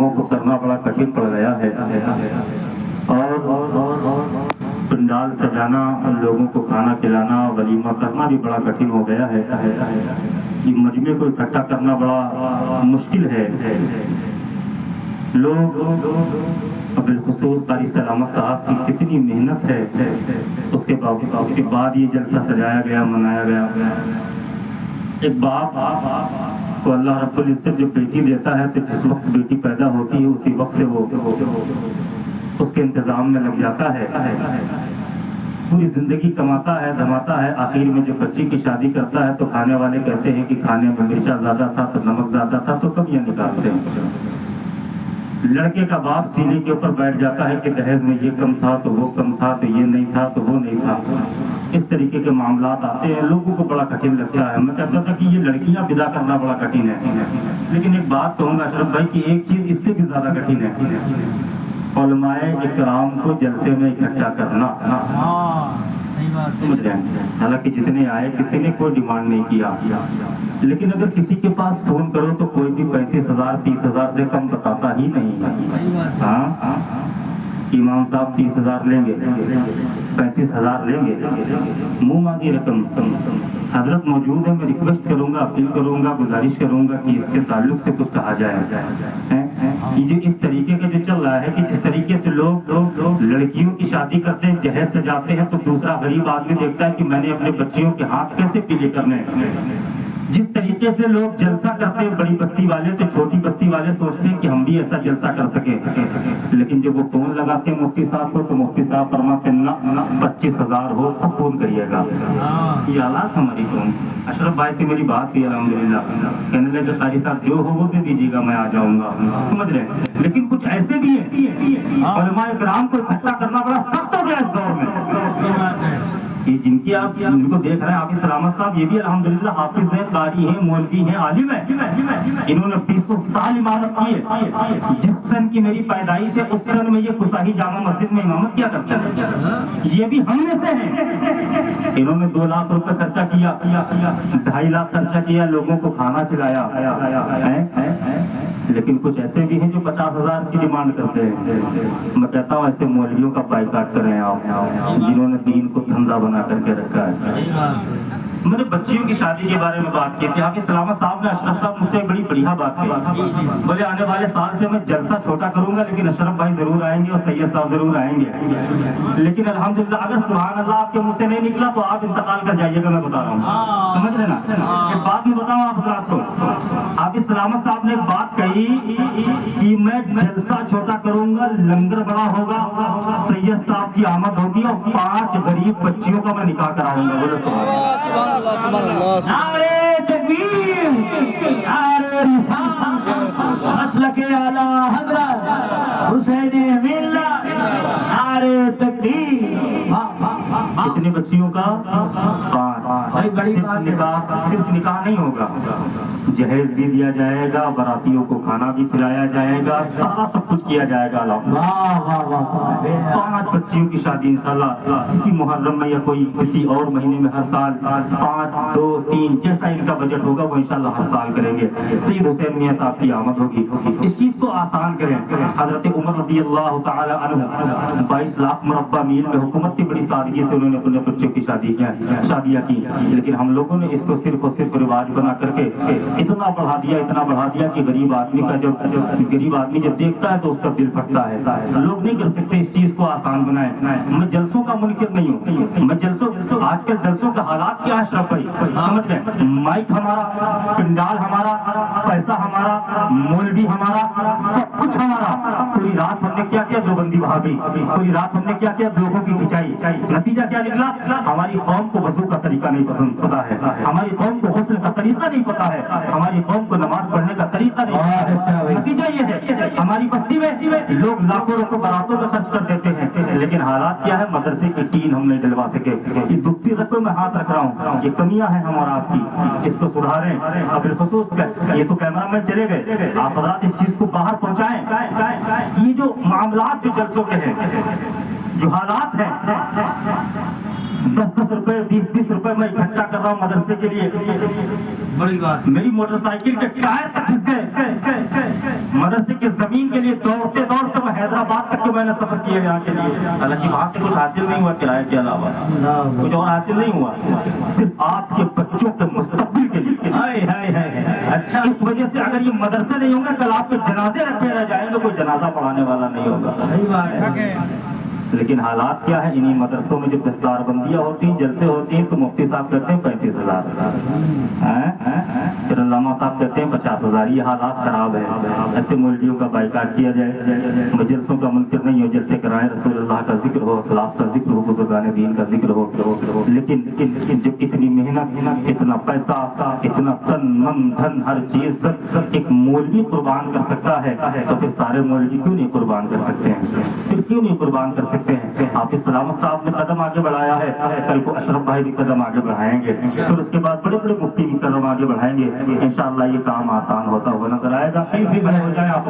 लोगों को करना बड़ा कठिन पड़ गया है, और पंडाल सजाना, लोगों को खाना खिलाना, वलीमा करना भी बड़ा कठिन हो गया है। ये मजमे को इकट्ठा करना बड़ा मुश्किल है। लोग बिलखुसूस कारी सलामत साहब की कितनी मेहनत है, उसके बाद ये जलसा सजाया गया, मनाया गया। एक बाप को अल्लाह रब्बुल इज्जत जब बेटी देता है तो जिस वक्त बेटी पैदा होती है उसी वक्त से वो उसके इंतजाम में लग जाता है, पूरी जिंदगी कमाता है, धमाता है, आखिर में जब बच्ची की शादी करता है तो खाने वाले कहते हैं कि खाने में मिर्चा ज्यादा था तो नमक ज्यादा था, तो कमियां निकालते हैं। लड़के का बाप सीने के ऊपर बैठ जाता है कि दहेज में ये कम था तो वो कम था, तो ये नहीं था तो वो नहीं था। इस तरीके के मामलात आते हैं, लोगों को बड़ा कठिन लगता है। मैं कहता था कि ये लड़कियां विदा करना बड़ा कठिन है, लेकिन एक बात कहूंगा अशरफ भाई कि एक चीज इससे भी ज्यादा कठिन है, उलमाए इकराम को जलसे में इकट्ठा करना। समझ रहे हैं? हालांकि जितने आए किसी ने कोई डिमांड नहीं किया, लेकिन अगर किसी के पास फोन करो तो कोई भी 35,000 30,000 से कम बताता ही नहीं है। हाँ, इमाम साहब 30,000 लेंगे, 35,000 लेंगे, मुंह मांगी रकम। हजरत मौजूद है, मैं रिक्वेस्ट करूंगा, अपील करूंगा, गुजारिश करूंगा कि इसके ताल्लुक से कुछ कहा जाए। ये जो इस तरीके का जो चल रहा है कि जिस तरीके से लोग लड़कियों की शादी करते हैं, जहेज सजाते हैं, तो दूसरा गरीब आदमी देखता है कि मैंने अपने बच्चियों के हाथ कैसे पीले करने हैं। जिस तरीके से लोग जलसा करते हैं बड़ी बस्ती वाले, तो छोटी बस्ती वाले सोचते हैं कि हम भी ऐसा जलसा कर सके, लेकिन जब वो फोन लगाते हैं मुफ्ती साहब को तो मुफ्ती साहब फरमाते ना 25,000 हो तो फोन करिएगा। ये हालात हमारी कौन। अशरफ भाई से मेरी बात हुई अल्हम्दुलिल्लाह, कहने लगे कारी साहब जो हो वो दे दीजिएगा, मैं आ जाऊंगा। समझ रहे? लेकिन कुछ ऐसे भी है उलमा इकराम को इकट्ठा करना बड़ा सख्त हो गया इस दौर में। ये जिनकी आप जिनको देख रहे हैं हाफिज सलामत साहब, ये भी अल्हम्दुलिल्लाह हाफिज हैं, कारी हैं, मौलवी हैं, आलिम हैं। इन्होंने 20 साल इमारत की है। जिस सन की मेरी पैदाइश है उस सन में ये कुसाही जामा मस्जिद में इमामत किया करते हैं। ये भी हम में से हैं। इन्होंने 2 लाख रुपए खर्चा किया, 2.5 लाख खर्चा किया, लोगों को खाना खिलाया है। लेकिन कुछ ऐसे भी हैं जो 50,000 की डिमांड करते हैं। मैं कहता हूँ ऐसे मौलवियों का बाइकाट करें आप, जिन्होंने दीन को धंधा बना करके रखा है। मैंने बच्चियों की शादी के बारे में बात की थी, हाफिज सलामत साहब ने, अशरफ साहब मुझसे बड़ी बढ़िया बात की। बोले आने वाले साल से मैं जलसा छोटा करूंगा, लेकिन अशरफ भाई जरूर आएंगे और सैयद साहब जरूर आएंगे। लेकिन अल्हम्दुलिल्लाह अगर सुभान अल्लाह आपके मुंह से नहीं निकला तो आप इंतकाल कर जाइएगा, मैं बता रहा हूँ। समझ रहे ना? एक बात मैं बताऊँ आप हजरात को, हाफिज सलामत साहब ने एक बात कही कि मैं जलसा छोटा करूंगा, लंगर बड़ा होगा, सैयद साहब की आमद होगी और 5 गरीब बच्चियों का मैं निकाह कराऊंगा। बोले सुभान अल्लाह। नारे तकबीर, नारे रिसालत, मसलके आला हज़रत हुसैन मिल्लत, नारे तकबीर। कितनी बच्चियों का? 5। सिर्फ निकाह नहीं होगा, जहेज भी दिया जाएगा, बारातियों को खाना भी खिलाया जाएगा, सारा सब कुछ किया जाएगा। 5 बच्चियों की शादी इंशाल्लाह इसी मुहर्रम में या कोई किसी और महीने में हर साल 5, 2, 3 जैसा इनका बजट होगा वो इंशाल्लाह हर साल करेंगे। सैयद हुसैन मियां साहब की आमद होगी। इस चीज को आसान करें। हजरत उमर रज़ियल्लाहु ताला अन्हु 22 लाख मुरब्बा मील में हुकूमत की बड़ी सादगी से उन्होंने अपने बच्चों की शादियां की, लेकिन हम लोगों ने इसको सिर्फ और सिर्फ रिवाज बना करके इतना बढ़ा दिया कि गरीब आदमी जब देखता है तो उसका दिल फटता है। लोग नहीं कर सकते इस चीज को आसान बनाए। मैं जलसों का मुनकिर नहीं हूँ, मैं आजकल जलसों का हालात क्या है अशरफ भाई, समझ रहे? माइक हमारा, पंडाल हमारा, पैसा हमारा, मौलवी हमारा, सब कुछ हमारा। पूरी रात हमने क्या किया? देवबंदी भागी। पूरी रात हमने क्या किया? लोगों की खिंचाई। नतीजा क्या निकला? हमारी कौम को वजू का तरीका नहीं पता है, हमारी कौम को हुस्न का तरीका नहीं पता है, हमारी कौम को नमाज पढ़ने का तरीका नहीं पता है। नतीजा ये है हमारी बस्ती में लोग लाखों रुपए बारातों में खर्च कर देते हैं, लेकिन हालात क्या है? मदरसे की टीन हम नहीं डलवा सके। ये दुखती रकबे में हाथ रख रहा हूँ, ये कमियां हैं हम और आपकी, इसको सुधारें। अब बिलखुसूस ये तो कैमरा मैन चले गए, आप हज़रात इस चीज को बाहर पहुंचाएं। ये जो मामलात जो जलसों के हैं, जो हालात हैं, 10-10 रुपए 20-20 रुपए मैं इकट्ठा कर रहा हूँ मदरसे के लिए। बड़ी बात। मेरी मोटरसाइकिल के टायर तक घिस गए। मदरसे की जमीन के लिए दौड़ते दौड़ते मैं हैदराबाद तक के मैंने सफर किया यहाँ के लिए। हालांकि वहां से कुछ हासिल नहीं हुआ किराए के अलावा, कुछ और हासिल नहीं हुआ, सिर्फ आपके बच्चों के मुस्तकबिल के लिए। हाय हाय हाय। अच्छा, इस वजह से अगर ये मदरसे नहीं होंगे कल आपके जनाजे रखे रह जाएंगे, कोई जनाजा पढ़ाने वाला नहीं होगा। सही बात है। लेकिन हालात क्या है, इन्हीं मदरसों में जो दस्तार बंदियाँ होती हैं, जलसे होती हैं, तो मुफ्ती साहब कहते हैं 35,000, फिर अल्लामा साहब कहते हैं 50,000। ये हालात खराब है। ऐसे मौलवियों का बाइकाट किया जाए, मजलिसों का मुनकर नहीं हो, जलसे कराएं, रसूलुल्लाह का जिक्र हो, सलाफ का जिक्र हो, बुजुर्गान दीन का जिक्र हो। लेकिन जब इतनी मेहनत, इतना पैसा, इतना तन मन धन हर चीज एक मौलवी कुर्बान कर सकता है, तो फिर सारे मौलवी क्यों नहीं कुर्बान कर सकते हैं? फिर क्यों नहीं कुर्बान कर सकते हैं? हाफिज सलामत साहब ने कदम आगे बढ़ाया है, कल को अशरफ भाई भी कदम आगे बढ़ाएंगे, फिर उसके बाद बड़े बड़े मुफ्ती भी कदम आगे बढ़ाएंगे। इंशाअल्लाह ये काम आसान होता हुआ नजर आएगा। फिर भी हो जाए आप